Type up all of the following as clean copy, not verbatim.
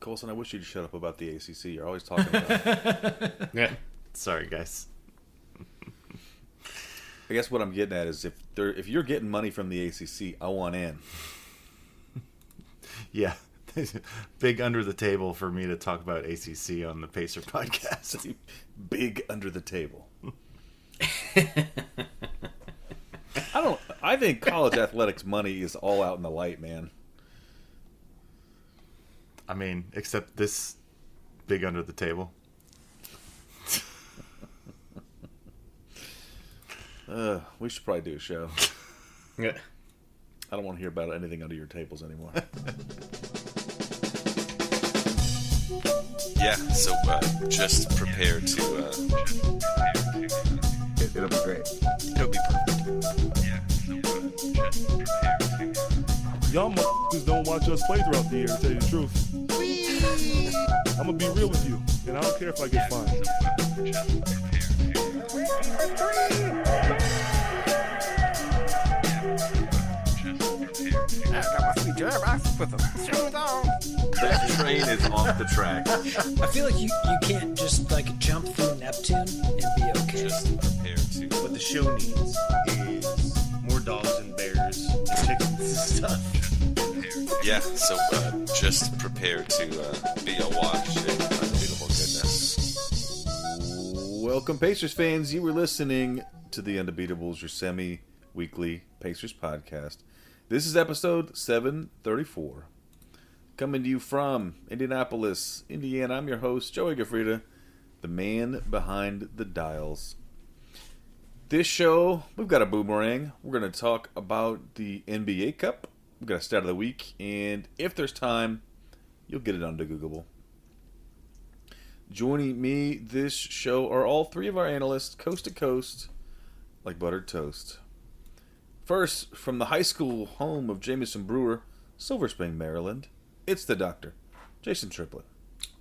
Colson, I wish you'd shut up about the ACC. You're always talking about it. Yeah. Sorry, guys. I guess what I'm getting at is if you're getting money from the ACC, I want in. Yeah. Big under the table for me to talk about ACC on the Pacer podcast. Big under the table. I think college athletics money is all out in the light, man. I mean, except this big under the table. We should probably do a show. Yeah. I don't want to hear about anything under your tables anymore. Yeah, so just prepare to... It'll be great. It'll be perfect. Yeah, so just prepare to... Y'all motherfuckers don't watch us play throughout the year, to tell you the truth. I'm gonna be real with you, and I don't care if I get fined. That train is off the track. I feel like you can't just like jump through Neptune and be okay. Just prepare to... What the show needs is more dogs and bears and chickens and stuff. Yeah, so just prepare to be awash in unbeatable goodness. Welcome, Pacers fans. You were listening to the Undebeatables, your semi-weekly Pacers podcast. This is episode 734. Coming to you from Indianapolis, Indiana. I'm your host, Joey Gafrida, the man behind the dials. This show, we've got a boomerang. We're going to talk about the NBA Cup. We've got a stat of the week, and if there's time, you'll get it on Googleable. Joining me this show are all three of our analysts, coast to coast, like buttered toast. First, from the high school home of Jamison Brewer, Silver Spring, Maryland, it's the doctor, Jason Triplett.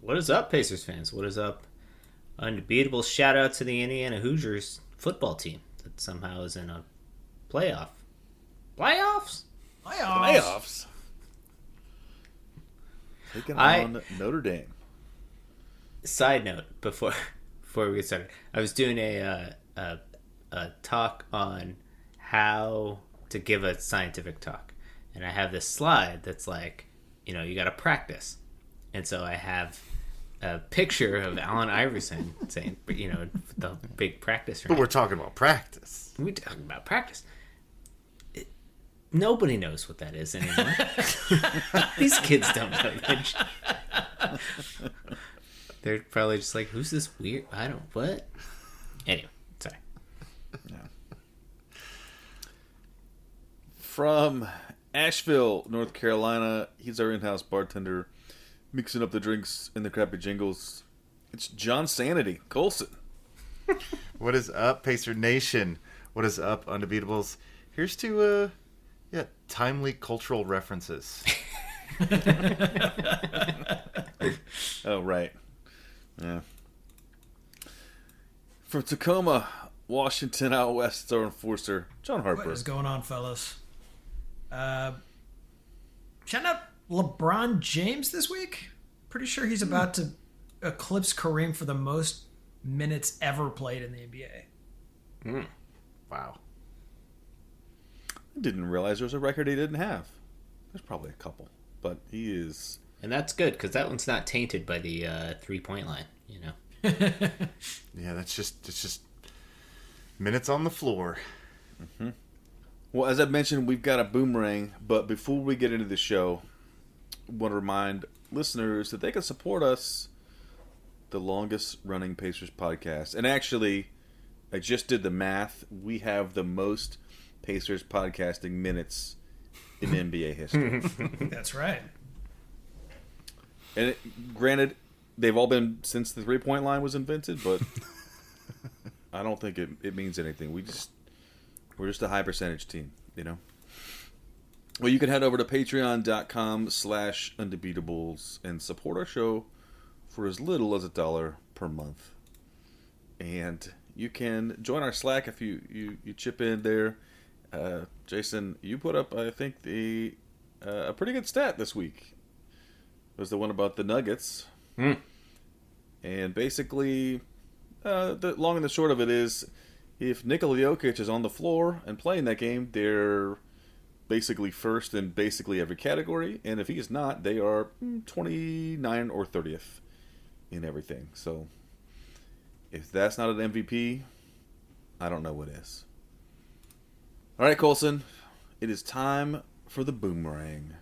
What is up, Pacers fans? What is up? Undebeatable shout out to the Indiana Hoosiers football team that somehow is in a playoffs? Playoffs. Taking on Notre Dame. Side note, before we get started, I was doing a talk on how to give a scientific talk, and I have this slide that's like, you got to practice, and so I have a picture of Allen Iverson saying, the big practice. But we're talking about practice. We're talking about practice. Nobody knows what that is anymore. These kids don't know that. They're probably just like, who's this weird? What? Anyway, sorry. Yeah. From Asheville, North Carolina, he's our in-house bartender, mixing up the drinks and the crappy jingles. It's John Sanity Colson. What is up, Pacer Nation? What is up, Undebeatables? Here's to timely cultural references. Oh, right. Yeah. From Tacoma, Washington, out west, our enforcer, John Harper. What is going on, fellas? Shout out LeBron James this week. Pretty sure he's about to eclipse Kareem for the most minutes ever played in the NBA. Wow. I didn't realize there was a record he didn't have. There's probably a couple, but he is... And that's good, because that one's not tainted by the three-point line, Yeah, it's just minutes on the floor. Mm-hmm. Well, as I mentioned, we've got a boomerang, but before we get into the show, I want to remind listeners that they can support us, the longest-running Pacers podcast. And actually, I just did the math. We have the most Pacers podcasting minutes in NBA history. That's right. And granted, they've all been since the three-point line was invented, but I don't think it means anything. We're just a high percentage team, Well, you can head over to patreon.com/undebeatables and support our show for as little as $1 per month. And you can join our Slack if you chip in there. Jason, you put up, I think, a pretty good stat this week. was the one about the Nuggets. And basically, the long and the short of it is, if Nikola Jokic is on the floor and playing that game, they're basically first in basically every category. And if he is not, they are 29 or 30th in everything. So if that's not an MVP, I don't know what is. All right, Colson, it is time for the boomerang.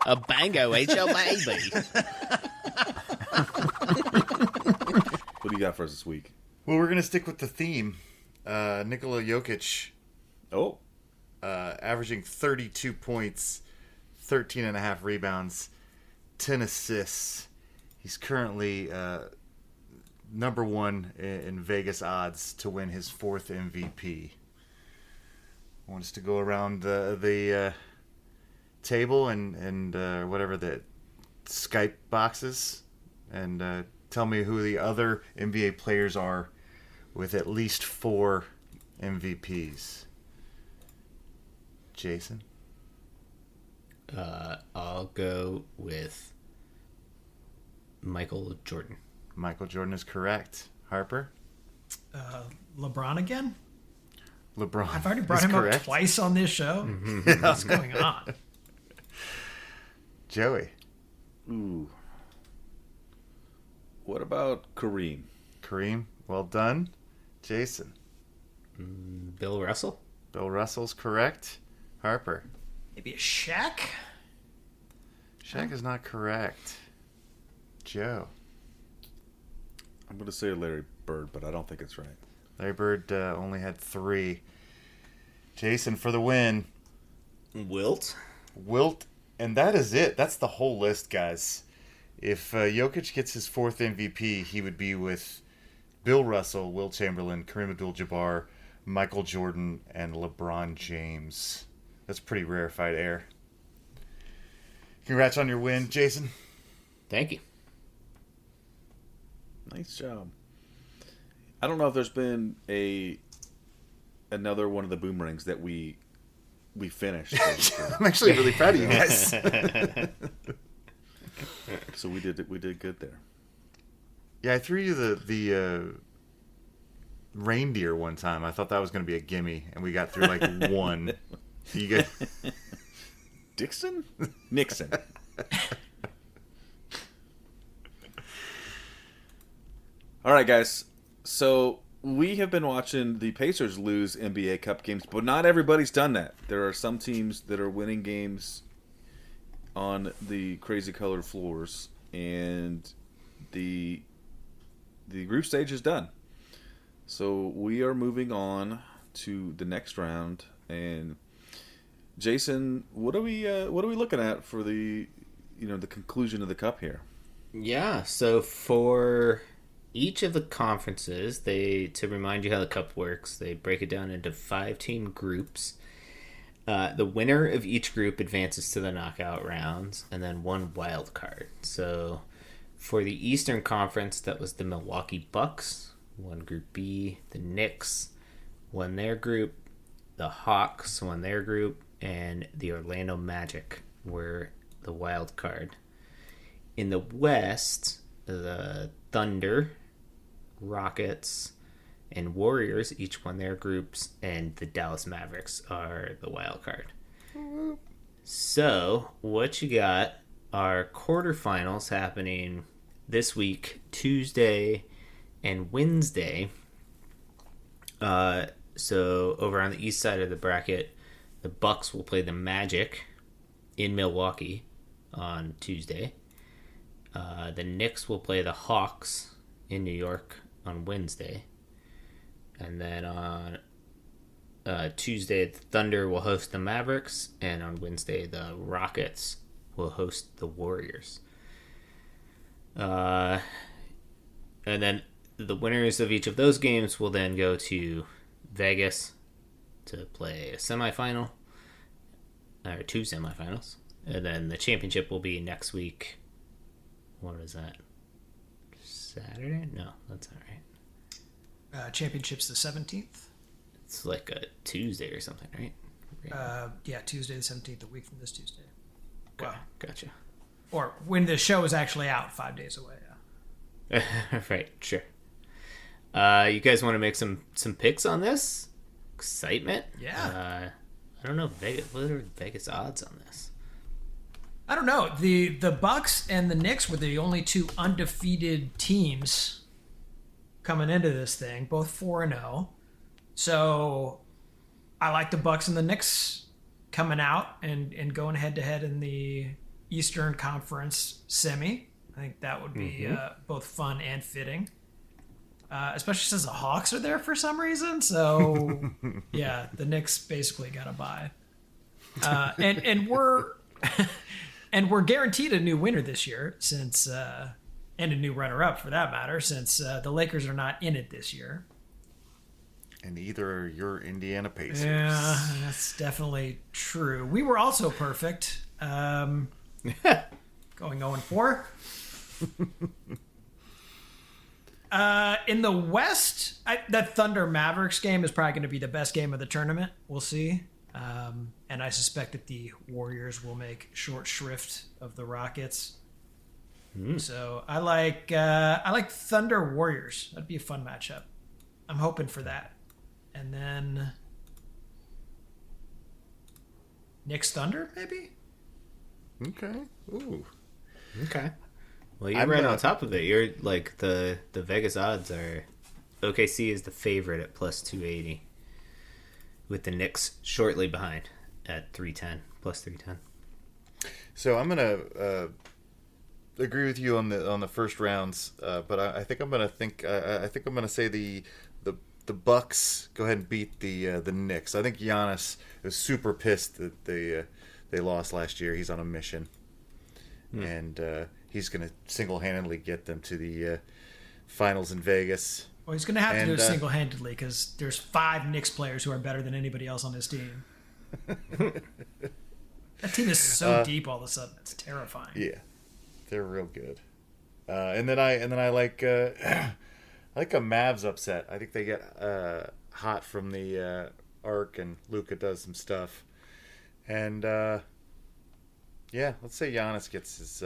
A bango ain't your baby. What do you got for us this week? Well, we're going to stick with the theme. Nikola Jokic Oh, averaging 32 points, 13 and a half rebounds, 10 assists. He's currently number one in Vegas odds to win his 4th MVP. I want us to go around the table and whatever the Skype boxes and tell me who the other NBA players are with at least 4 MVPs. Jason? I'll go with Michael Jordan. Michael Jordan is correct. Harper? LeBron again? LeBron. I've already brought is him correct. up twice on this show. What's going on? Joey? ooh. What about Kareem? Kareem? Well done. Jason? Bill Russell. Bill Russell's correct. Harper? Maybe a Shaq? Shaq is not correct. Joe? I'm going to say Larry Bird, but I don't think it's right. Larry Bird only had 3. Jason for the win. Wilt. Wilt, and that is it. That's the whole list, guys. If Jokic gets his 4th MVP, he would be with Bill Russell, Wilt Chamberlain, Kareem Abdul-Jabbar, Michael Jordan, and LeBron James. That's pretty rarefied air. Congrats on your win, Jason. Thank you. Nice job. I don't know if there's been another one of the boomerangs that we finished. I'm actually really proud of you guys. So we did good there. Yeah, I threw you the reindeer one time. I thought that was going to be a gimme, and we got through like one. You get Dixon? Nixon. All right, guys. So we have been watching the Pacers lose NBA Cup games, but not everybody's done that. There are some teams that are winning games on the crazy colored floors, and the group stage is done. So we are moving on to the next round. And Jason, what are we looking at for the conclusion of the cup here? Yeah, so for each of the conferences, to remind you how the cup works, they break it down into 5-team groups. The winner of each group advances to the knockout rounds, and then 1 wild card. So for the Eastern Conference, that was the Milwaukee Bucks, won Group B. The Knicks won their group. The Hawks won their group, and the Orlando Magic were the wild card. In the West, the Thunder, Rockets, and Warriors each won their groups, and the Dallas Mavericks are the wild card. So, what you got are quarterfinals happening this week, Tuesday and Wednesday. So, over on the east side of the bracket, the Bucks will play the Magic in Milwaukee on Tuesday. The Knicks will play the Hawks in New York on Wednesday. And then on Tuesday, the Thunder will host the Mavericks. And on Wednesday, the Rockets will host the Warriors. And then the winners of each of those games will then go to Vegas to play a semifinal. Or 2 semifinals. And then the championship will be next week. What is that? Saturday? No, that's all right. Championship's the 17th. It's like a Tuesday or something, right? Yeah, Tuesday the 17th, a week from this Tuesday. Okay, Well, gotcha. or when the show is actually out 5 days away. Yeah. Right, sure. You guys want to make some picks on this? Excitement? Yeah. I don't know. Vegas. What are Vegas odds on this? I don't know. The Bucks and the Knicks were the only two undefeated teams coming into this thing, both 4-0. So I like the Bucks and the Knicks coming out and going head to head in the Eastern Conference semi. I think that would be both fun and fitting. Especially since the Hawks are there for some reason. So, yeah, the Knicks basically got to buy. And we're and we're guaranteed a new winner this year, since and a new runner-up for that matter, since the Lakers are not in it this year. And either are your Indiana Pacers. Yeah, that's definitely true. We were also perfect. Going 0-4. In the West, that Thunder Mavericks game is probably going to be the best game of the tournament. We'll see. And I suspect that the Warriors will make short shrift of the Rockets. So I like Thunder Warriors. That'd be a fun matchup. I'm hoping for that. And then Knicks Thunder, maybe? Okay. Ooh. Okay. Well, you're right on top of it. You're like the Vegas odds are OKC is the favorite at plus 280, with the Knicks shortly behind at 310 plus 310. So I'm gonna agree with you on the first rounds, but I think I'm gonna say the Bucks go ahead and beat the Knicks. I think Giannis is super pissed that they lost last year. He's on a mission, and he's gonna single-handedly get them to the finals in Vegas. Well, he's going to have to do it single-handedly because there's 5 Knicks players who are better than anybody else on his team. That team is so deep all of a sudden. It's terrifying. Yeah, they're real good. And then I like I like a Mavs upset. I think they get hot from the arc, and Luka does some stuff. And yeah, let's say Giannis gets his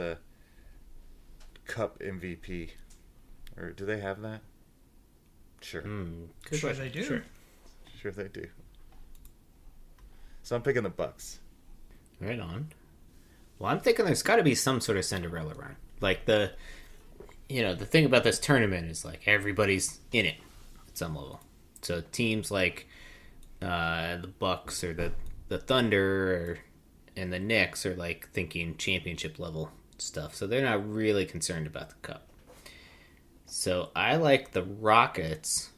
Cup MVP. Or do they have that? Sure. Sure they do. Sure they do. So I'm picking the Bucks. Right on. Well, I'm thinking there's got to be some sort of Cinderella run. Like the thing about this tournament is like everybody's in it at some level. So teams like the Bucks or the Thunder and the Knicks are like thinking championship level stuff. So they're not really concerned about the cup. So I like the Rockets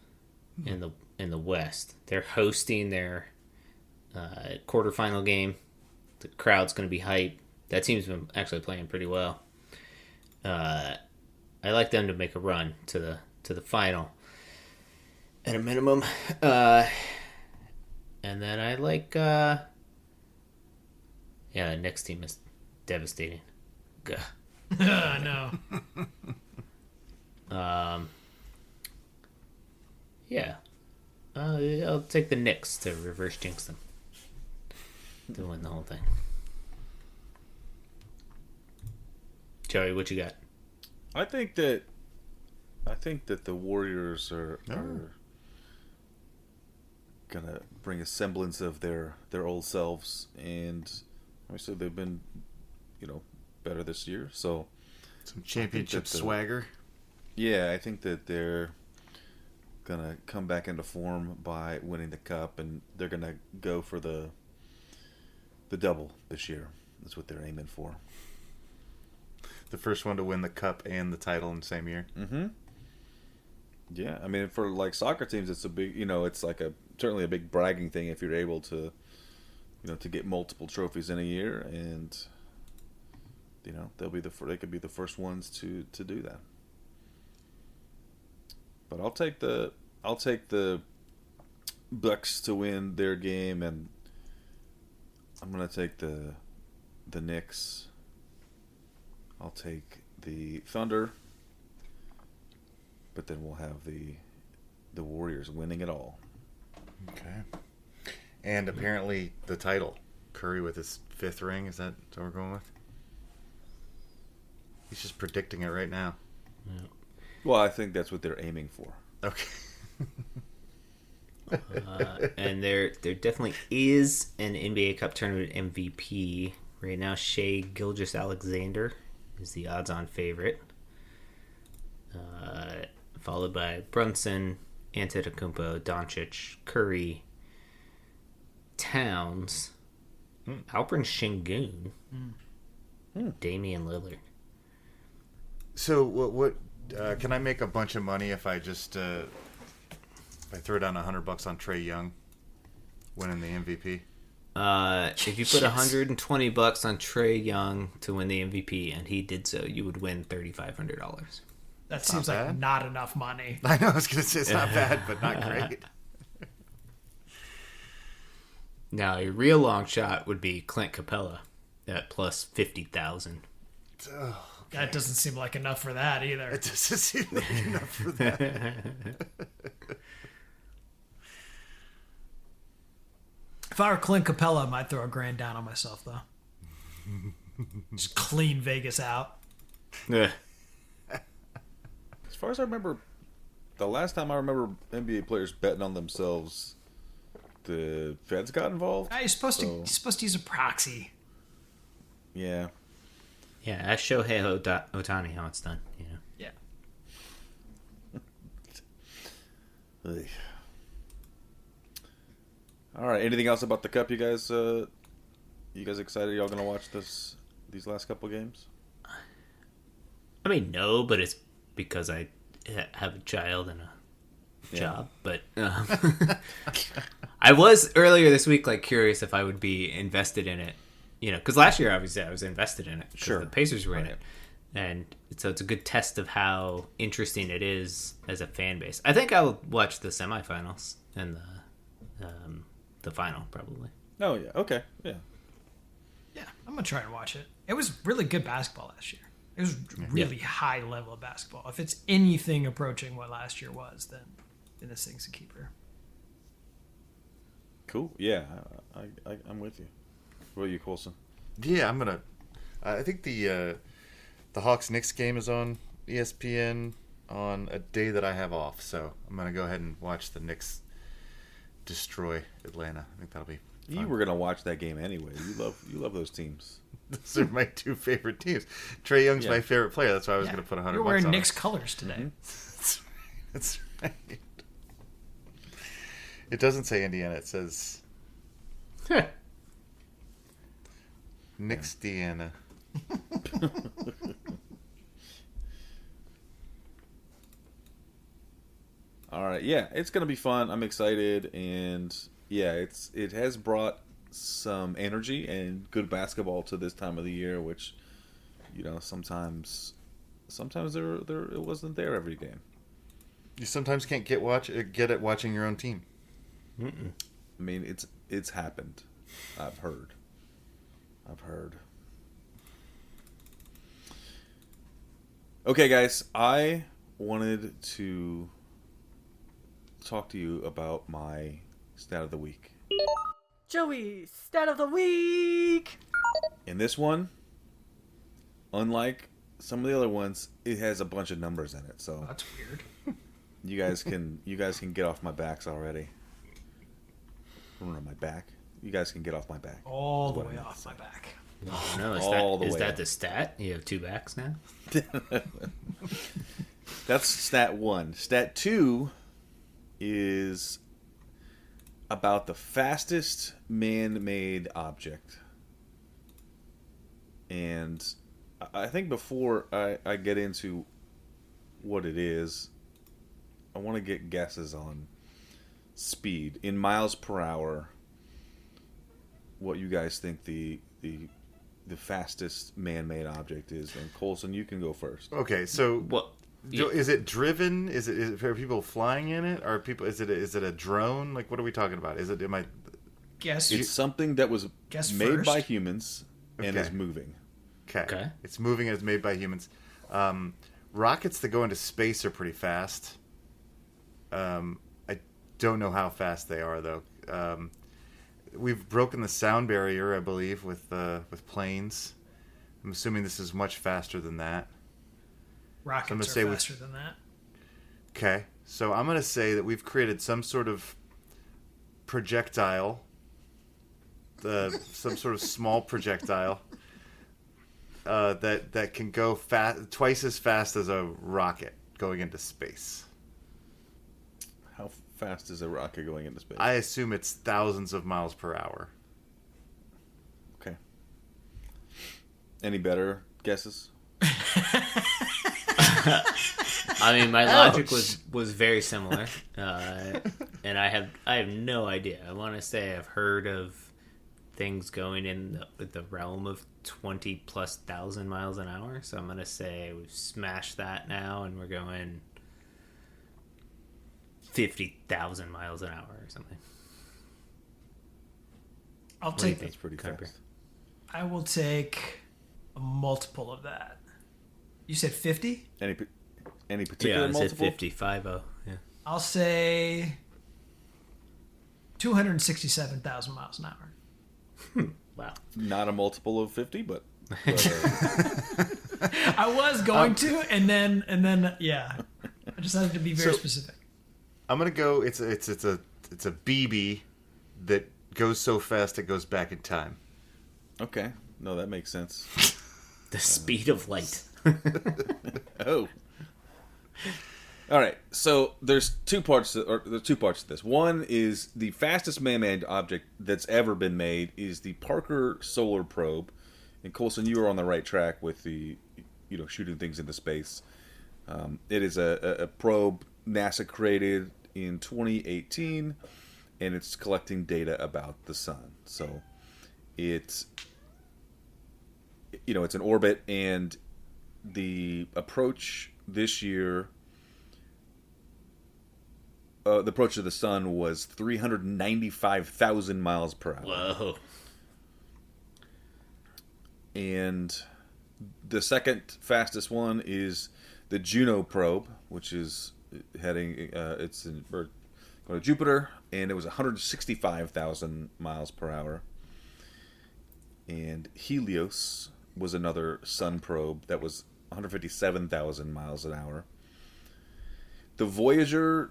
in the West. They're hosting their quarterfinal game. The crowd's going to be hype. That team's been actually playing pretty well. I like them to make a run to the final at a minimum. And then I like the next team is devastating. Gah. No. Yeah. I'll take the Knicks to reverse jinx them. To win the whole thing. Joey, what you got? I think that the Warriors are gonna bring a semblance of their old selves, and obviously they've been, better this year. So some championship swagger. Yeah, I think that they're gonna come back into form by winning the cup, and they're gonna go for the double this year. That's what they're aiming for. The first one to win the cup and the title in the same year. Mm-hmm. Yeah, I mean, for like soccer teams, it's a big, it's like certainly a big bragging thing if you're able to, to get multiple trophies in a year, and they could be the first ones to do that. But I'll take the Bucks to win their game, and I'm gonna take the Knicks. I'll take the Thunder, but then we'll have the Warriors winning it all. Okay. And apparently the title, Curry with his 5th ring. Is that what we're going with? He's just predicting it right now. Well, I think that's what they're aiming for. Okay. And there definitely is an NBA Cup tournament MVP right now. Shea Gilgeous-Alexander is the odds-on favorite, followed by Brunson, Antetokounmpo, Doncic, Curry, Towns, Alperen Şengün, Damian Lillard. So what can I make a bunch of money if I just if I throw down $100 on Trae Young winning the MVP? If you put $120 on Trae Young to win the MVP, and he did so, you would win $3,500. That seems not like bad. not enough money. I know, I was going to say it's not bad, but not great. Now, a real long shot would be Clint Capella at plus 50,000. That doesn't seem like enough for that either. It doesn't seem like enough for that. If I were Clint Capella, I might throw $1,000 down on myself, though. Just clean Vegas out. Yeah. As far as I remember, the last time I remember NBA players betting on themselves, the feds got involved. You're supposed to use a proxy. Yeah. Yeah, ask Shohei Ohtani how it's done. You know. Yeah. Ugh. All right. Anything else about the cup, you guys? You guys excited? Y'all gonna watch these last couple games? I mean, no, but it's because I have a child and a job. But I was earlier this week curious if I would be invested in it. You know, because last year obviously I was invested in it. Sure. The Pacers were in it, and so it's a good test of how interesting it is as a fan base. I think I'll watch the semifinals and the final probably. Oh yeah. Okay. Yeah. Yeah, I'm going to try and watch it. It was really good basketball last year. It was really high level of basketball. If it's anything approaching what last year was, then this thing's a keeper. Cool. Yeah. I'm with you. What are you, Coulson? Yeah, I'm gonna. I think the Hawks Knicks game is on ESPN on a day that I have off, so I'm gonna go ahead and watch the Knicks destroy Atlanta. I think that'll be fun. You were gonna watch that game anyway. You love those teams. Those are my two favorite teams. Trae Young's my favorite player. That's why I was gonna put $100 You're wearing on Knicks it. colors today. That's right. It doesn't say Indiana. It says Knicks Deanna. All right, yeah, it's gonna be fun. I'm excited, and yeah, it has brought some energy and good basketball to this time of the year, which sometimes there it wasn't there every game. You sometimes can't get it watching your own team. I mean, it's happened. I've heard. Okay, guys, I wanted to talk to you about my stat of the week. Joey, stat of the week! In this one, unlike some of the other ones, it has a bunch of numbers in it. So That's weird. you guys can get off my backs already. On my back. You guys can get off my back. All the way off my back. Oh, no, is way that up. the stat? You have two backs now? That's stat 1. Stat 2 is about the fastest man-made object. And I think before I get into what it is, I want to get guesses on speed. In miles per hour, what you guys think the fastest man-made object is. And Coulson, you can go first. Okay, so What? is it driven? Are people flying in it? Are people? Is it a drone? Like, what are we talking about? Guess. It's something that was Guess made first. by humans and Okay. is moving. Okay. It's moving and it's made by humans. Rockets that go into space are pretty fast. I don't know how fast they are though. We've broken the sound barrier, I believe, with planes. I'm assuming this is much faster than that. Rockets say are we- faster than that. Okay, so I'm gonna say that we've created some sort of projectile, some sort of small projectile that can go twice as fast as a rocket going into space. How fast is a rocket going into space? I assume it's thousands of miles per hour. Okay. Any better guesses? I mean, my logic was very similar, and I have no idea. I want to say I've heard of things going in the realm of 20,000+ miles an hour. So I'm gonna say we've smashed that now, and we're going 50,000 miles an hour or something. I'll What do you take. think? That's pretty Kuiper? fast. I will take a multiple of that. You said 50? Any Yeah, particular I said multiple? 50. Yeah. I'll say 267,000 miles an hour. Wow. Not a multiple of 50, but I was going to, and then, yeah. I decided to be very specific. I'm gonna go. It's a BB that goes so fast it goes back in time. okay. No, that makes sense. The speed of light. Oh. All right. So there's two parts to this. One is the fastest man-made object that's ever been made is the Parker Solar Probe. And Colson, you were on the right track with the, shooting things into space. It is a probe NASA created in 2018, and it's collecting data about the sun. So it's in orbit, and the approach this year, the approach to the sun was 395,000 miles per hour. Whoa. And the second fastest one is the Juno probe, which is heading. We're going to Jupiter, and it was 165,000 miles per hour. And Helios was another sun probe that was 157,000 miles an hour. The Voyager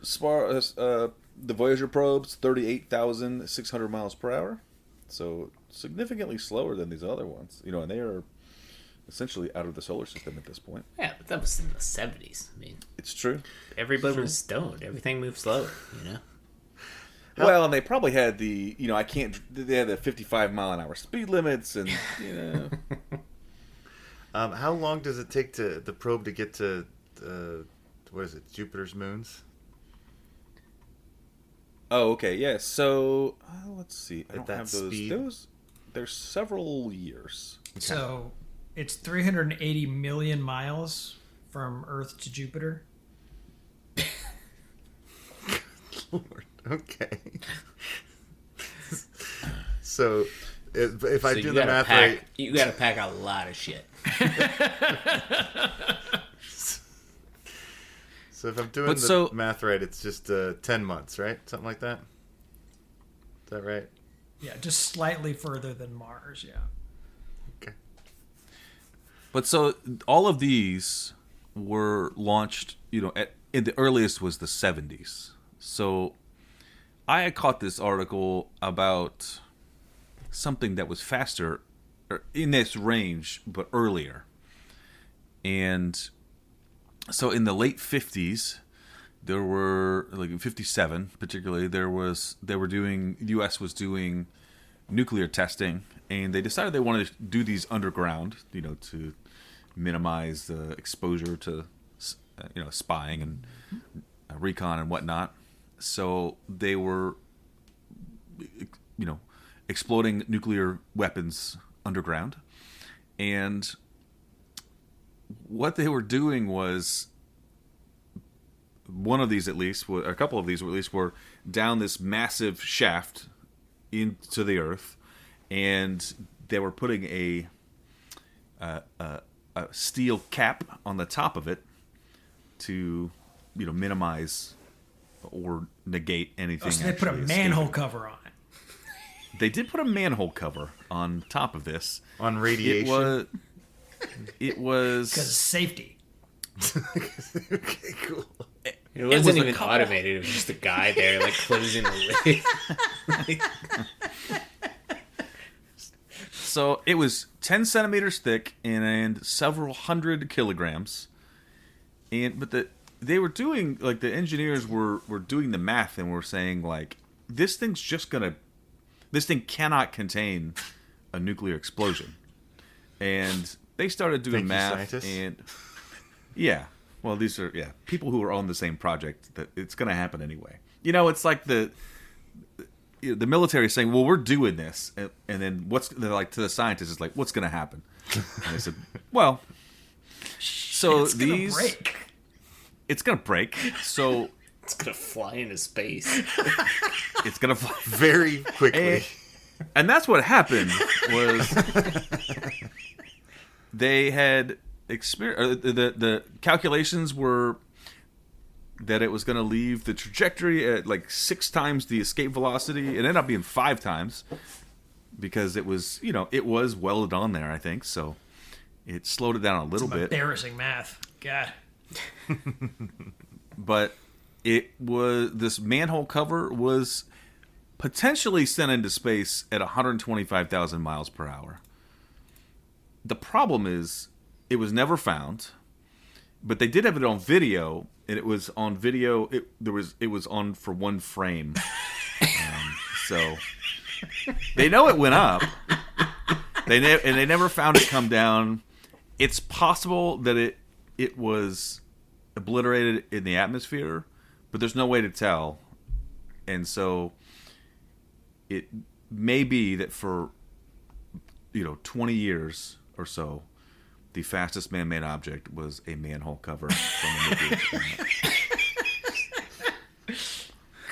probes 38,600 miles per hour, so significantly slower than these other ones. And they are essentially out of the solar system at this point. Yeah, but that was in the 70s. I mean, It's true. everybody was stoned. Everything moved slower, Well, and they probably had they had the 55 mile an hour speed limits, and How long does it take the probe to get to what is it, Jupiter's moons? oh, okay, yeah. So let's see. I At don't that have those. speed? There's several years. So it's 380 million miles from Earth to Jupiter. Lord, okay. So if I do the math right, you gotta pack a lot of shit. so if I'm doing But the so- math right, it's just 10 months, right? Something like that. Is that right? Yeah, just slightly further than Mars, yeah. Okay. But so all of these were launched, in the earliest was the 70s. So I had caught this article about something that was faster in this range, but earlier. And so in the late 50s, there were, like in 57 particularly, the U.S. was doing nuclear testing, and they decided they wanted to do these underground, to minimize the exposure to, spying and recon and whatnot. So they were, exploding nuclear weapons underground. And what they were doing was, one of these at least, a couple of these at least, were down this massive shaft into the earth, and they were putting a steel cap on the top of it to, minimize or negate anything. Oh, so they put a actually manhole escaping. cover on it. They did put a manhole cover on top of this. On radiation. It was Because safety. Okay, cool. It wasn't was a even couple. automated. It was just a guy there, like, closing the lid. So it was 10 centimeters thick and several hundred kilograms. But they were doing, like, the engineers were doing the math and were saying, like, this thing cannot contain a nuclear explosion. And they started doing Thank you, math. scientists. And yeah, well, these are people who are on the same project. That it's going to happen anyway. You know, it's like the military saying, "Well, we're doing this," and then they're like to the scientists, "It's like, what's going to happen?" And they said, "Well, so It's gonna break. it's going to break. So It's gonna fly into space. it's going to fly." Very quickly. And that's what happened was they had the calculations were that it was going to leave the trajectory at like 6 times the escape velocity. It ended up being 5 times because it was, it was welded on there, I think. So it slowed it down a little Some bit. embarrassing math. God. But this manhole cover was potentially sent into space at 125,000 miles per hour. The problem is it was never found, but they did have it on video, and it was on video. It was on for 1 frame, so they know it went up. They never found it come down. It's possible that it was obliterated in the atmosphere, but there's no way to tell, and so it may be that for 20 years or so, the fastest man-made object was a manhole cover from a nuclear experiment.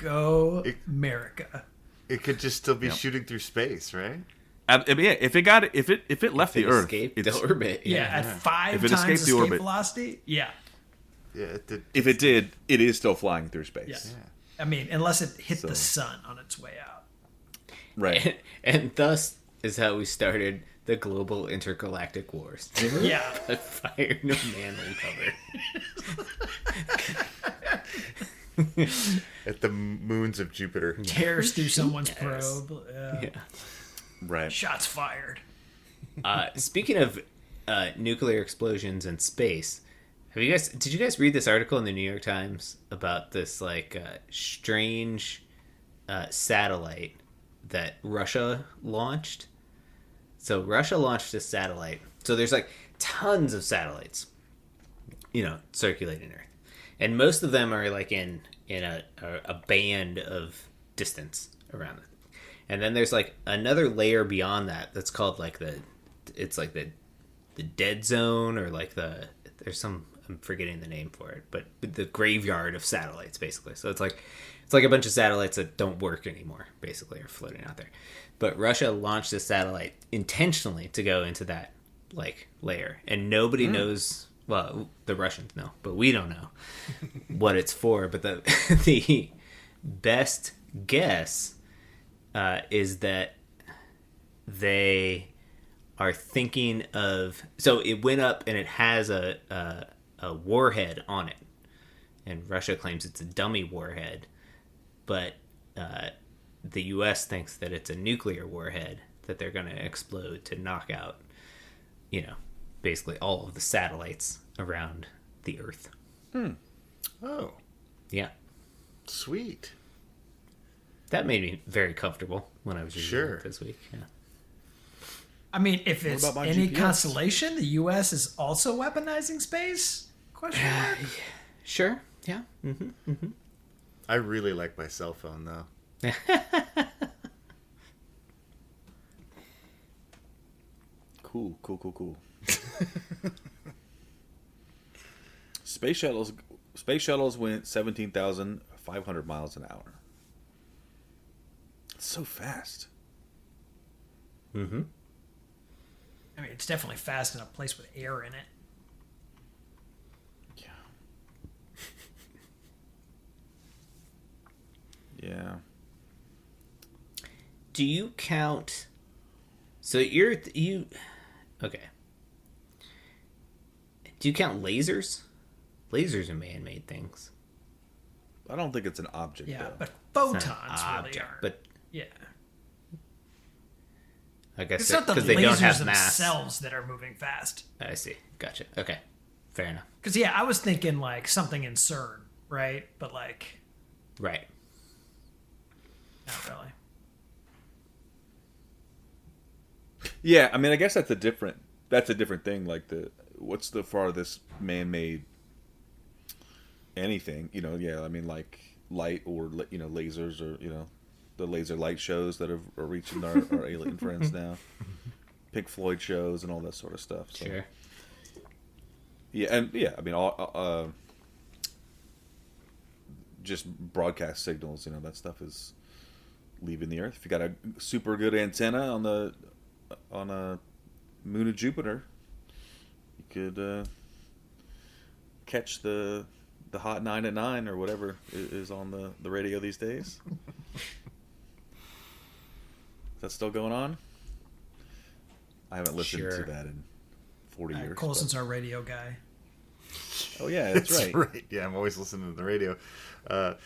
Go America. It could just still be shooting through space, right? I mean, yeah, if it left the Earth, Escaped it's, the orbit. Yeah, at 5 If it times escaped the escape orbit. velocity. Yeah. Yeah, it did. if it did, it is still flying through space. Yeah. I mean, unless it hit So- the sun on its way out. Right. And thus is how we started the global intergalactic wars. Yeah. Fired no manhole cover. At the moons of Jupiter. Tears through someone's Yes. probe. Yeah. Right. Shots fired. Speaking of nuclear explosions in space, did you guys read this article in the New York Times about this strange satellite that Russia launched? So Russia launched a satellite. So there's like tons of satellites, circulating Earth, and most of them are like in a band of distance around it. And then there's like another layer beyond that that's called like the dead zone, or like I'm forgetting the name for it, but the graveyard of satellites, basically. So it's like a bunch of satellites that don't work anymore, basically, are floating out there. But Russia launched a satellite intentionally to go into that like layer, and nobody knows. Well, the Russians know, but we don't know what it's for. But the best guess is that they are thinking of. So it went up and it has a warhead on it, and Russia claims it's a dummy warhead, but the U.S. thinks that it's a nuclear warhead that they're going to explode to knock out, basically all of the satellites around the Earth. Oh, Yeah. sweet. That made me very comfortable when I was reading Sure. it this week. Yeah. I mean, if it's about my any GPS? consolation, the U.S. is also weaponizing space? Question mark? Sure. Yeah. Mm-hmm. I really like my cell phone, though. Cool. Space shuttles went 17,500 miles an hour. It's so fast. Mm-hmm. I mean, it's definitely fast in a place with air in it. Yeah. Do you count? So you okay? Do you count lasers lasers are man-made things. I don't think it's an object. Yeah, though. but It's photons not an really object, are. but Yeah. I guess It's not the because they lasers don't have mass. themselves that are moving fast. I see. Gotcha. Okay. Fair enough. Because, yeah, I was thinking, like, something in CERN, right? But, like, Right. not really. Yeah, I mean, I guess that's a different thing. Like what's the farthest man-made anything? Yeah, I mean, like light or lasers or the laser light shows that are reaching our alien friends now. Pink Floyd shows and all that sort of stuff. So. Sure. Yeah, and I mean, all just broadcast signals. That stuff is leaving the Earth. If you got a super good antenna on a moon of Jupiter, you could catch the Hot 9 at 9 or whatever is on the radio these days. Is that still going on? I haven't listened Sure. to that in 40 years. Colson's our radio guy. Oh yeah, that's right. Yeah, I'm always listening to the radio. The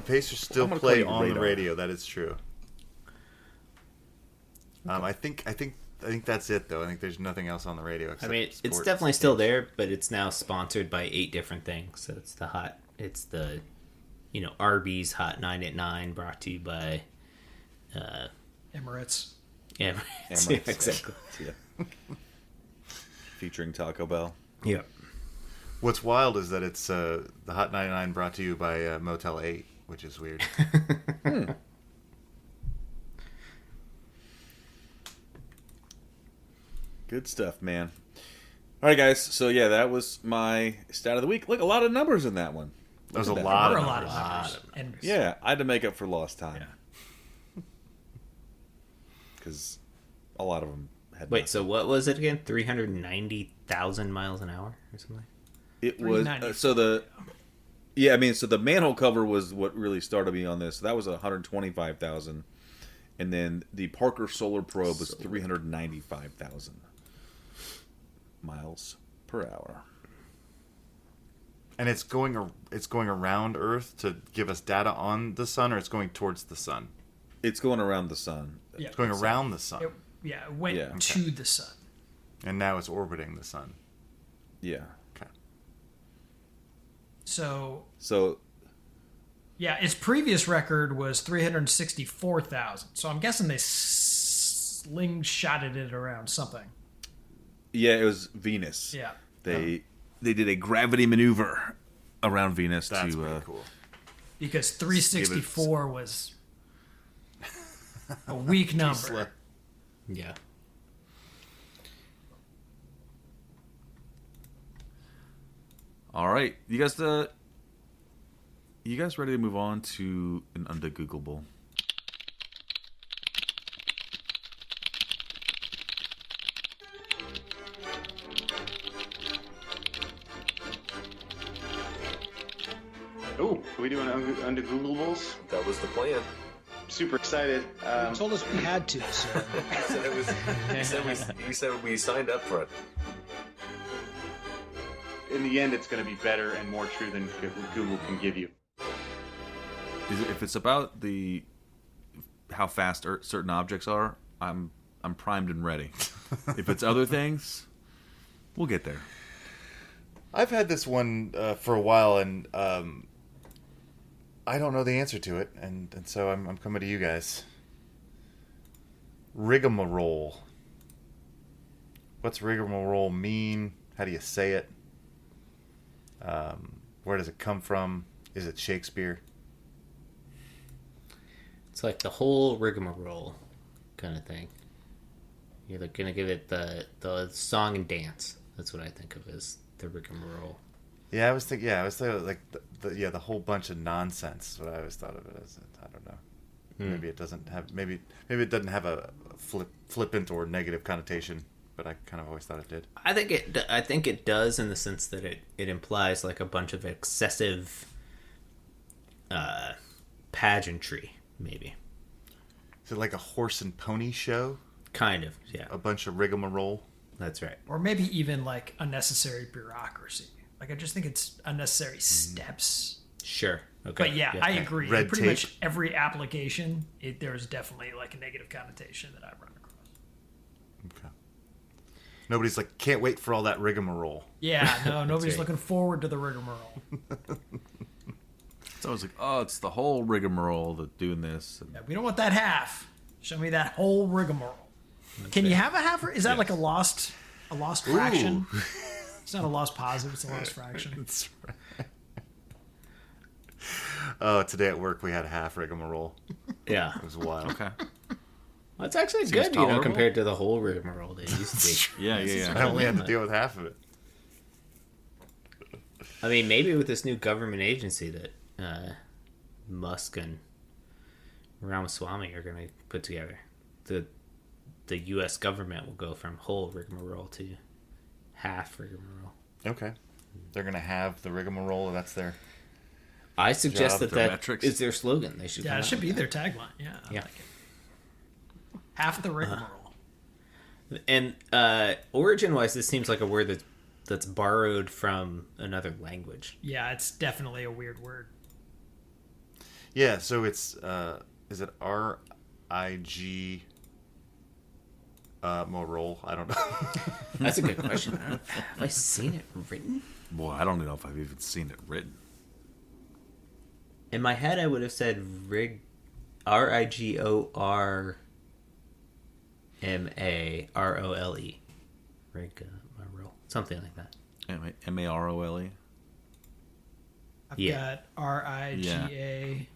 Pacers still I'm gonna call play you on the Radar. radio. That is true. I think that's it though. I think there's nothing else on the radio. I Except mean, it's sports definitely still games. there, but it's now sponsored by 8 different things. So it's the Arby's Hot 9 at 9, brought to you by Emirates. yeah, Emirates, exactly. Yeah. Featuring Taco Bell. Yep. What's wild is that it's the Hot 99 brought to you by Motel 8, which is weird. Good stuff, man. All right, guys. So yeah, that was my stat of the week. Look, a lot of numbers in that one. There's a Look at that. lot We're of a lot numbers. of numbers. And Yeah, I had to make up for lost time Yeah. because a lot of them had. Wait, nothing. so what was it again? 390,000 miles an hour or something? It was so the. Yeah, I mean, so the manhole cover was what really started me on this. That was 125,000, and then the Parker Solar Probe was 395,000 miles per hour. And it's going around Earth to give us data on the sun, or it's going towards the sun. It's going around the sun. yeah, It's going around the sun, it went Yeah. to the sun. and now it's orbiting the sun. Yeah. Okay. So, So yeah, its previous record was 364,000. So I'm guessing they slingshotted it around something. yeah, it was Venus. Yeah. They did a gravity maneuver around Venus That's to. pretty cool. Because 364 was a weak number. Yeah. All right, you guys ready to move on to an undegoogleable? Oh, are we doing under Googleables? That was the plan. Super excited. You told us we had to, so. You said we signed up for it. In the end, it's going to be better and more true than Google can give you. If it's about how fast certain objects are, I'm primed and ready. If it's other things, we'll get there. I've had this one for a while, and I don't know the answer to it, and so I'm coming to you guys. Rigamarole. What's rigamarole mean? How do you say it? Where does it come from? Is it Shakespeare? It's like the whole rigmarole kind of thing. You're like gonna give it the song and dance. That's what I think of as the rigmarole. Yeah, I was thinking like the whole bunch of nonsense. Is what I always thought of it as. I don't know. Maybe it doesn't have maybe it doesn't have a flippant or negative connotation, but I kind of always thought it did. I think it does in the sense that it implies like a bunch of excessive pageantry, maybe. Is it like a horse and pony show? Kind of, yeah. A bunch of rigmarole. That's right. Or maybe even like unnecessary bureaucracy. Like I just think it's unnecessary steps. Sure. Okay. But yeah, I agree. Red Pretty tape. much every application, there's definitely like a negative connotation that I've run across. Okay. Nobody's like, can't wait for all that rigmarole. Yeah, no, nobody's right. looking forward to the rigmarole. It's always like, oh, it's the whole rigmarole that doing this. Yeah, we don't want that half. Show me that whole rigmarole. Can you have a half? Is that like a lost fraction? Ooh. It's not a lost positive. It's a lost fraction. That's right. Oh, today at work we had half rigmarole. Yeah. It was wild. Okay. Well, it's actually Seems good, tolerable. compared to the whole rigmarole that it used to be. Yeah. I only had to deal with half of it. I mean, maybe with this new government agency that Musk and Ramaswamy are going to put together, the U.S. government will go from whole rigmarole to half rigmarole. Okay. They're going to have the rigmarole. That's their... I suggest Job, that their that metrics. is their slogan. They should. Yeah, come it out should be with their tagline. Yeah, I Yeah. like it. Half the rigmarole. that. And origin-wise, this seems like a word that's borrowed from another language. Yeah, it's definitely a weird word. Yeah, so it's... is it R-I-G... Morole? I don't know. That's a good question. Have I seen it written? Boy, I don't know if I've even seen it written. In my head, I would have said Rigormarole. Rigmarole. Something like that. M-A-R-O-L-E. I've Yeah. got R-I-G-A.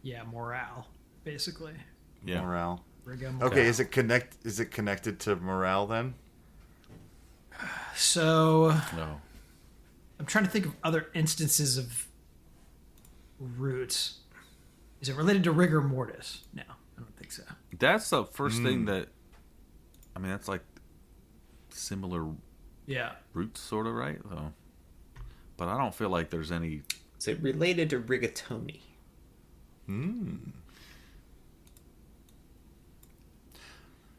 Yeah, morale, basically. Yeah. Morale. Rigmarole. Okay, is it connected to morale then? So No. I'm trying to think of other instances of roots. Is it related to rigor mortis? No, I don't think so. That's the first thing that... I mean, that's like similar Yeah. roots, sort of, right? So, but I don't feel like there's any... Is it related to rigatoni?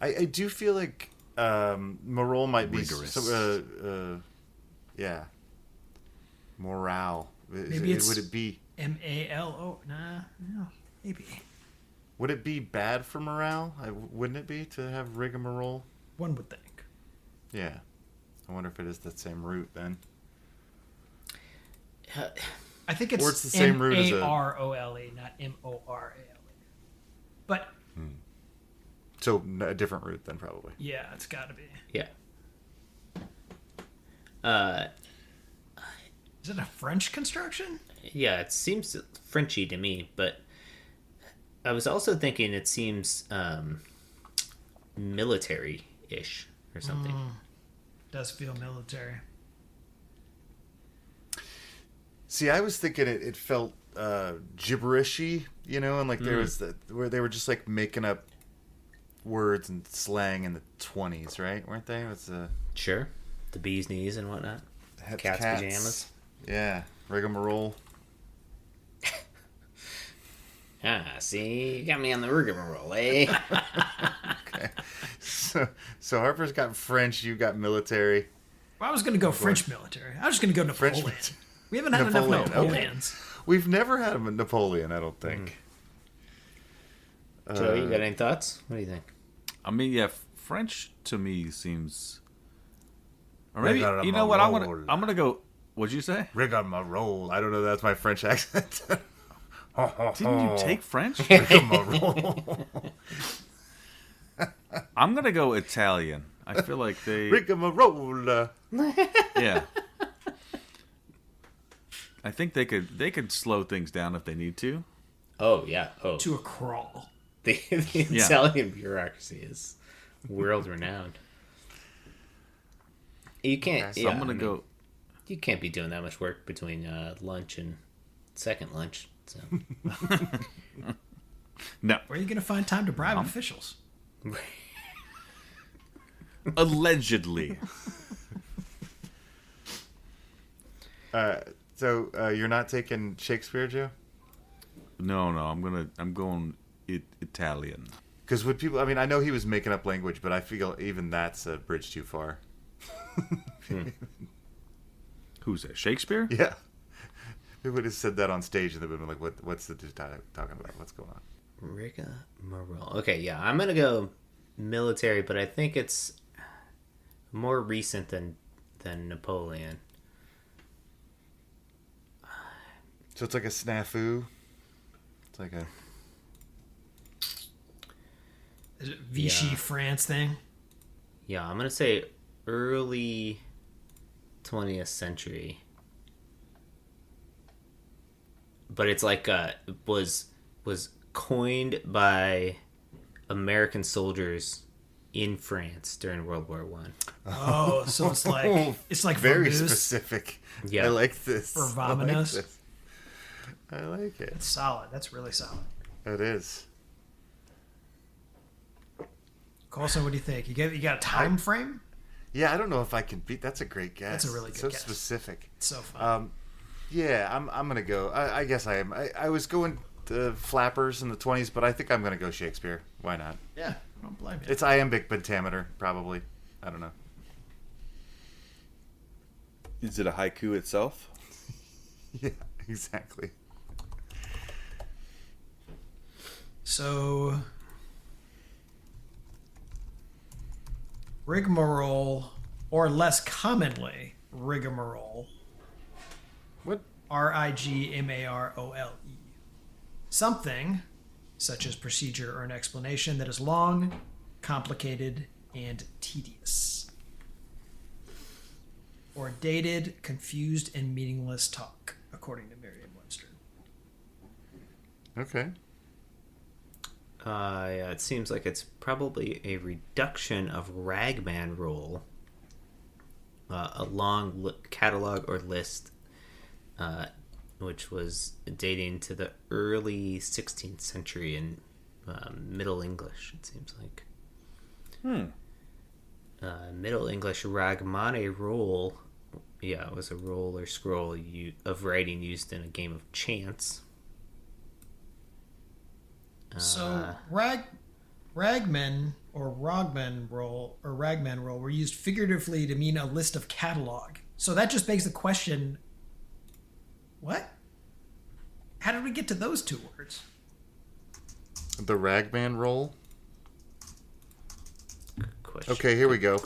I do feel like morale might be... Rigorous. yeah. Morale. Maybe it's would it be... M-A-L-O. Nah, no, maybe. Would it be bad for morale? Wouldn't it be to have rigmarole? One would think. Yeah. I wonder if it is the same root then. I think it's, Or it's the same root as a- M-A-R-O-L-E, not M-O-R-A-L-E. But So a different root then probably. yeah, it's got to be. Yeah. Is it a French construction? Yeah, it seems Frenchy to me, but I was also thinking it seems military-ish or something. Does feel military. See, I was thinking it felt gibberishy, and like there was where they were just like making up words and slang in the 20s, right? Weren't they? It was Sure. The bee's knees and whatnot. Cat's pajamas. Yeah, rigmarole. Ah, see? You got me on the rigmarole, eh? Okay. So Harper's got French, you got military. Well, I was going to go French military. I was just going to go Napoleon. French- We haven't had Napoleon, enough okay. Napoleons. We've never had a Napoleon, I don't think. Joe, you got any thoughts? What do you think? I mean, yeah, French to me seems... Or maybe, Rigmarole. you know what, I'm gonna go... What'd you say? Rigmarole. I don't know, that's my French accent. Didn't you take French? Rigmarole. I'm gonna go Italian. I feel like they... Rigmarole. Yeah. I think they could slow things down if they need to. Oh, yeah. Oh, To a crawl. the Italian bureaucracy is world-renowned. You can't... So yeah, I'm gonna I mean, go... You can't be doing that much work between lunch and second lunch. So. No. Where are you going to find time to bribe officials? Allegedly. So you're not taking Shakespeare, Joe? No, I'm going Italian. Because would people? I mean, I know he was making up language, but I feel even that's a bridge too far. Who's that? Shakespeare? Yeah. They would have said that on stage and they would have been like, what's the dude talking about? What's going on? Rigamarole. Okay, yeah, I'm going to go military, but I think it's more recent than Napoleon. So it's like a snafu? It's like a... Is it Vichy France thing? Yeah, I'm going to say early 20th century. But it's like was coined by American soldiers in France during World War One. Oh, so it's like very vermouth specific. Yeah, I like this. or vominos. I like it. It's solid. That's really solid. It is. Colson, what do you think? You got a time frame? Yeah, I don't know if I can beat. That's a great guess. That's a really good so guess. Specific. It's so fun. Yeah, I'm gonna go. I guess I am. I was going to flappers in the 20s, but I think I'm gonna go Shakespeare. Why not? Yeah, I don't blame you. It's iambic pentameter, probably. I don't know. Is it a haiku itself? Yeah, exactly. So, rigmarole, or less commonly, rigamarole. What? Rigamarole. Something, such as procedure or an explanation, that is long, complicated, and tedious. Or dated, confused, and meaningless talk, according to Merriam-Webster. Okay. Yeah, it seems like it's probably a reduction of ragman roll, a long catalog or list, which was dating to the early 16th century in Middle English, it seems like. Middle English ragmane roll, yeah, it was a roll or scroll of writing used in a game of chance. So ragman or ragman roll were used figuratively to mean a list of catalog. So that just begs the question: what? How did we get to those two words? The ragman roll. Question. Okay, here we go.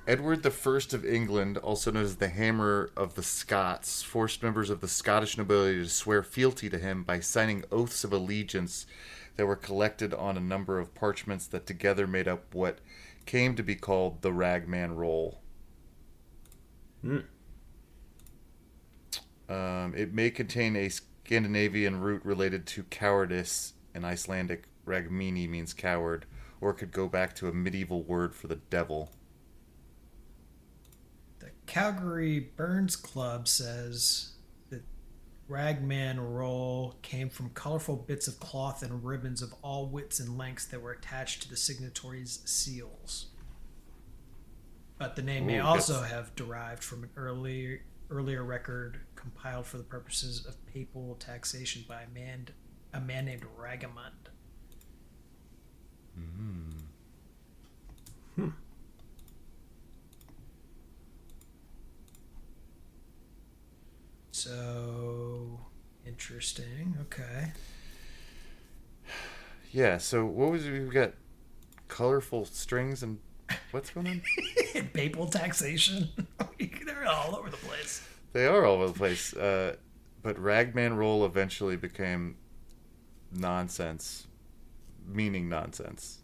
Edward I of England, also known as the Hammer of the Scots, forced members of the Scottish nobility to swear fealty to him by signing oaths of allegiance that were collected on a number of parchments that together made up what came to be called the Ragman Roll. It may contain a Scandinavian root related to cowardice. In Icelandic, ragmini means coward, or it could go back to a medieval word for the devil. The Calgary Burns Club says that ragman roll came from colorful bits of cloth and ribbons of all widths and lengths that were attached to the signatories' seals. But the name may also have derived from an earlier record compiled for the purposes of papal taxation by a man named Ragamund. So interesting. Okay. Yeah, so what was it? We've got colorful strings and what's going on? Papal taxation. They're all over the place. They are all over the place. But Ragman Roll eventually became nonsense, meaning nonsense,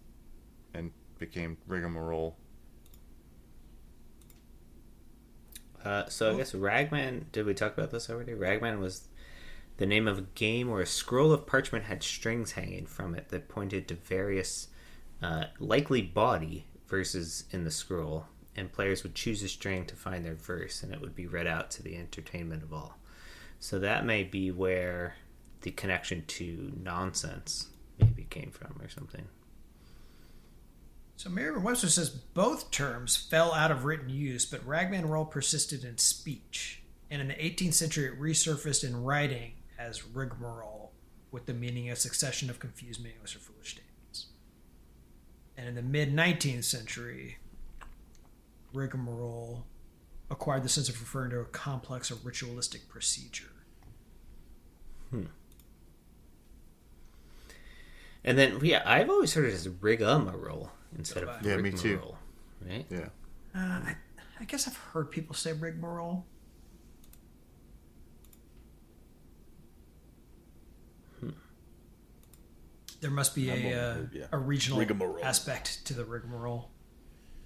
and became Rigamarole. So I guess Ragman, did we talk about this already? Ragman was the name of a game where a scroll of parchment had strings hanging from it that pointed to various likely body verses in the scroll, and players would choose a string to find their verse, and it would be read out to the entertainment of all. So that may be where the connection to nonsense maybe came from or something. So Merriam-Webster says both terms fell out of written use, but ragman roll persisted in speech. And in the 18th century, it resurfaced in writing as rigmarole, with the meaning a succession of confused, meaningless, or foolish statements. And in the mid-19th century, rigamarole acquired the sense of referring to a complex or ritualistic procedure. And then, I've always heard it as rigamarole instead of rigmarole. Me too. Right? Yeah. I guess I've heard people say rigmarole. There must be a regional Rigamarole. aspect to the rigmarole.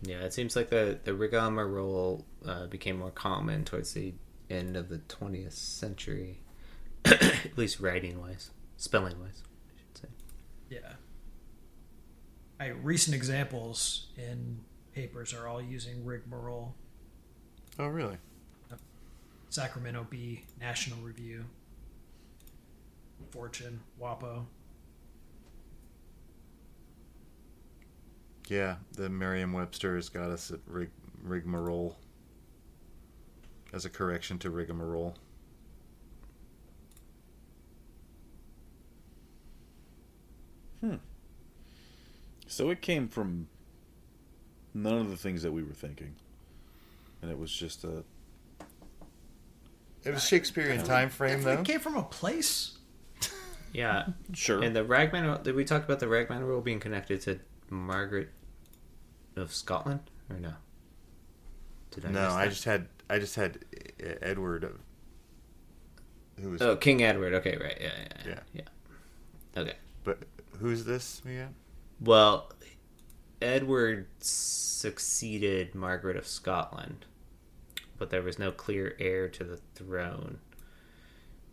Yeah, it seems like the rigamarole became more common towards the end of the 20th century, at least writing-wise, spelling-wise, I should say. Yeah. Recent examples in papers are all using rigmarole. Oh, really? Sacramento Bee, National Review, Fortune, WAPO. Yeah, the Merriam-Webster has got us at rigmarole as a correction to rigamarole. So it came from none of the things that we were thinking. And it was just a... It was Shakespearean time frame, though. It came from a place? Yeah. Sure. And the ragman, did we talk about the ragman rule being connected to Margaret of Scotland, or no? Did No, miss that? I just had Edward, who was... Oh, King Edward. Okay, right. Yeah. Okay. But who's this again? Well, Edward succeeded Margaret of Scotland, but there was no clear heir to the throne.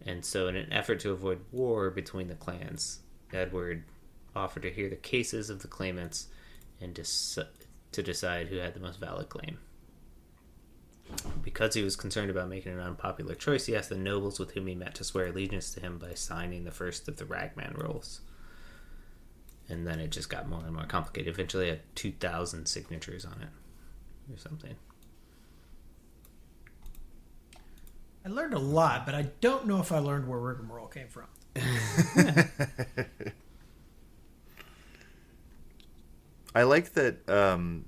And so in an effort to avoid war between the clans, Edward offered to hear the cases of the claimants and to decide who had the most valid claim. Because he was concerned about making an unpopular choice, he asked the nobles with whom he met to swear allegiance to him by signing the first of the ragman rolls. And then it just got more and more complicated. Eventually it had 2,000 signatures on it or something. I learned a lot, but I don't know if I learned where rigmarole came from. I like that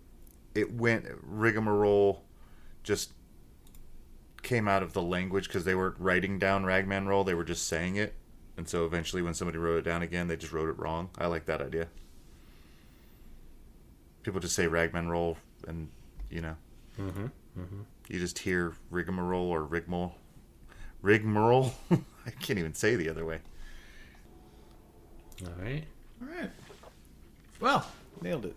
it went rigmarole just came out of the language because they weren't writing down ragman roll, they were just saying it. And so eventually when somebody wrote it down again, they just wrote it wrong. I like that idea. People just say ragman roll and, you know, you just hear rigamarole or rigmarole. Rigmarole? I can't even say the other way. All right. Well, Nailed it.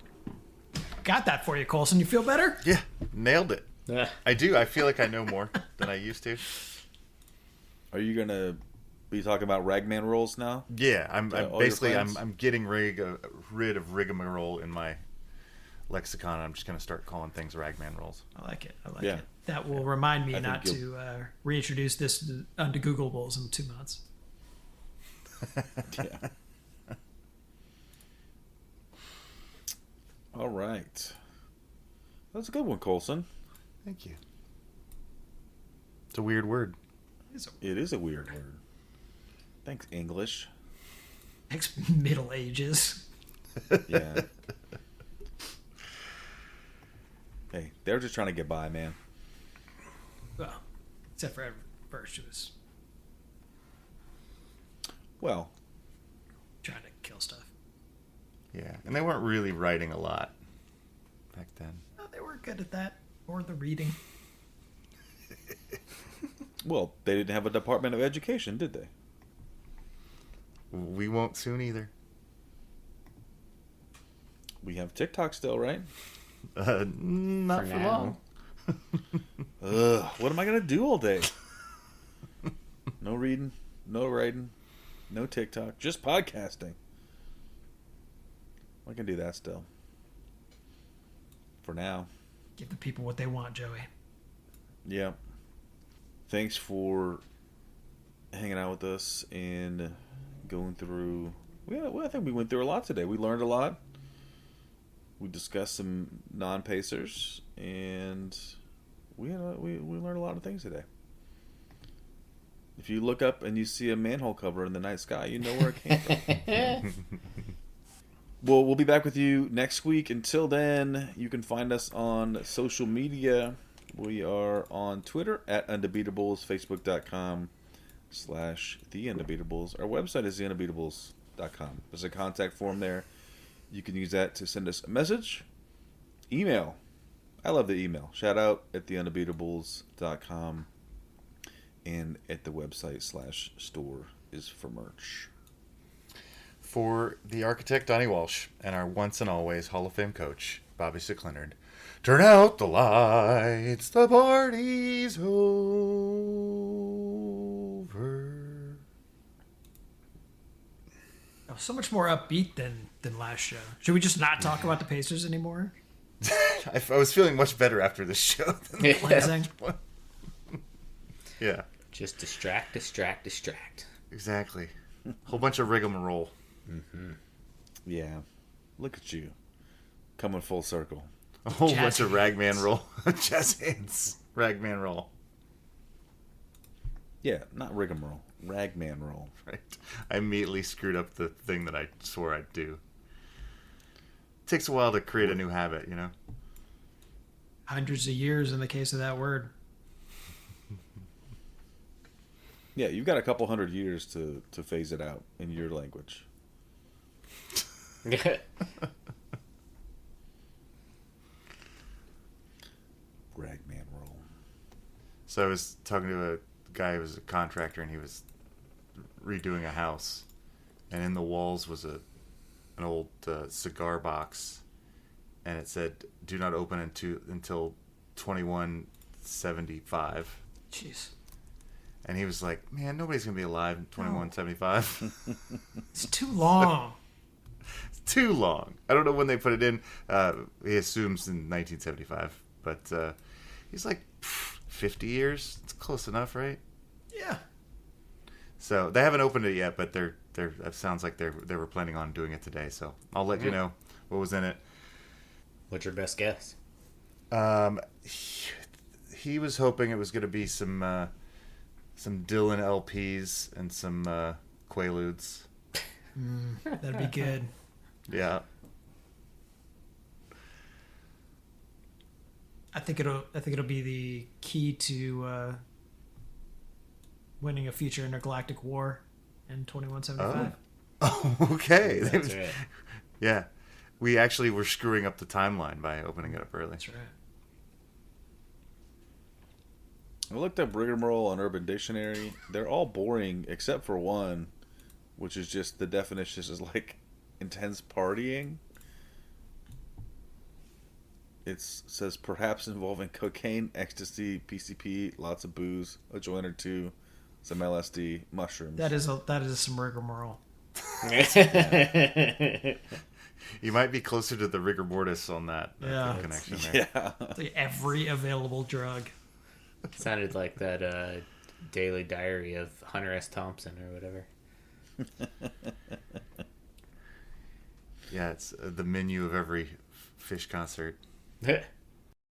got that for you, Colson. You feel better? Yeah, nailed it. Yeah. I do. I feel like I know more than I used to. Are you going to be talking about ragman rolls now? Yeah, I'm all basically your plans? I'm getting rid of rigamarole in my lexicon. I'm just going to start calling things ragman rolls. I like it. Yeah. It. That will remind me I not think to reintroduce this to Undegoogleables in 2 months. Yeah. All right. That's a good one, Colson. Thank you. It's a weird word. It is a weird word. Thanks, English. Thanks, Middle Ages. Yeah. Hey, they're just trying to get by, man. Well, except for first, she was Well, trying to kill stuff. Yeah, and they weren't really writing a lot back then. No, they weren't good at that or the reading. well, they didn't have a Department of Education, did they? We won't soon either. We have TikTok still, right? Not for long. Ugh, what am I gonna do all day? No reading, no writing, no TikTok, just podcasting. I can do that still. For now. Give the people what they want, Joey. Yeah. Thanks for hanging out with us and going through. I think we went through a lot today. We learned a lot. We discussed some non-Pacers, and we learned a lot of things today. If you look up and you see a manhole cover in the night sky, you know where it came from. Well, we'll be back with you next week. Until then, you can find us on social media. We are on Twitter at Undebeatables, Facebook.com/The Undebeatables. Our website is TheUndebeatables.com. There's a contact form there. You can use that to send us a message. Email. I love the email. Shout out at TheUndebeatables.com. And at the website /store is for merch. For the architect, Donnie Walsh, and our once and always Hall of Fame coach, Bobby Sickleonard. Turn out the lights, the party's over. Oh, so much more upbeat than last show. Should we just not talk about the Pacers anymore? I was feeling much better after this show than the Cleansing. last one. Yeah. Just distract. Exactly. Whole bunch of rigmarole. Yeah. Look at you. Coming full circle. A whole Jazz bunch of hands. ragman roll. Jazz hands. Ragman roll. Yeah, not rigmarole. Ragman roll. Right. I immediately screwed up the thing that I swore I'd do. Takes a while to create a new habit, you know? Hundreds of years in the case of that word. Yeah, you've got a couple hundred years to phase it out in your language. Ragman roll. So I was talking to a guy who was a contractor, and he was redoing a house, and in the walls was an old cigar box, and it said, "Do not open until 2175." Jeez. And he was like, "Man, nobody's gonna be alive in 2175." It's too long. It's too long. I don't know when they put it in. He assumes in 1975, but he's like 50 years. It's close enough, right? Yeah. So they haven't opened it yet, but they're it sounds like they were planning on doing it today. So I'll let you know what was in it. What's your best guess? He was hoping it was going to be some Dylan LPs and some Quaaludes. That'd be good. Yeah. I think it'll be the key to winning a future intergalactic war in 2175. Oh, okay. That's right. Yeah. We actually were screwing up the timeline by opening it up early. That's right. I looked up rigmarole on Urban Dictionary. They're all boring except for one, which is just the definition is like intense partying. It says perhaps involving cocaine, ecstasy, PCP, lots of booze, a joint or two, some LSD, mushrooms. That is some rigmarole. You might be closer to the rigor mortis on that connection there. Yeah. Like every available drug. Sounded like that daily diary of Hunter S. Thompson or whatever. Yeah, it's the menu of every Fish concert.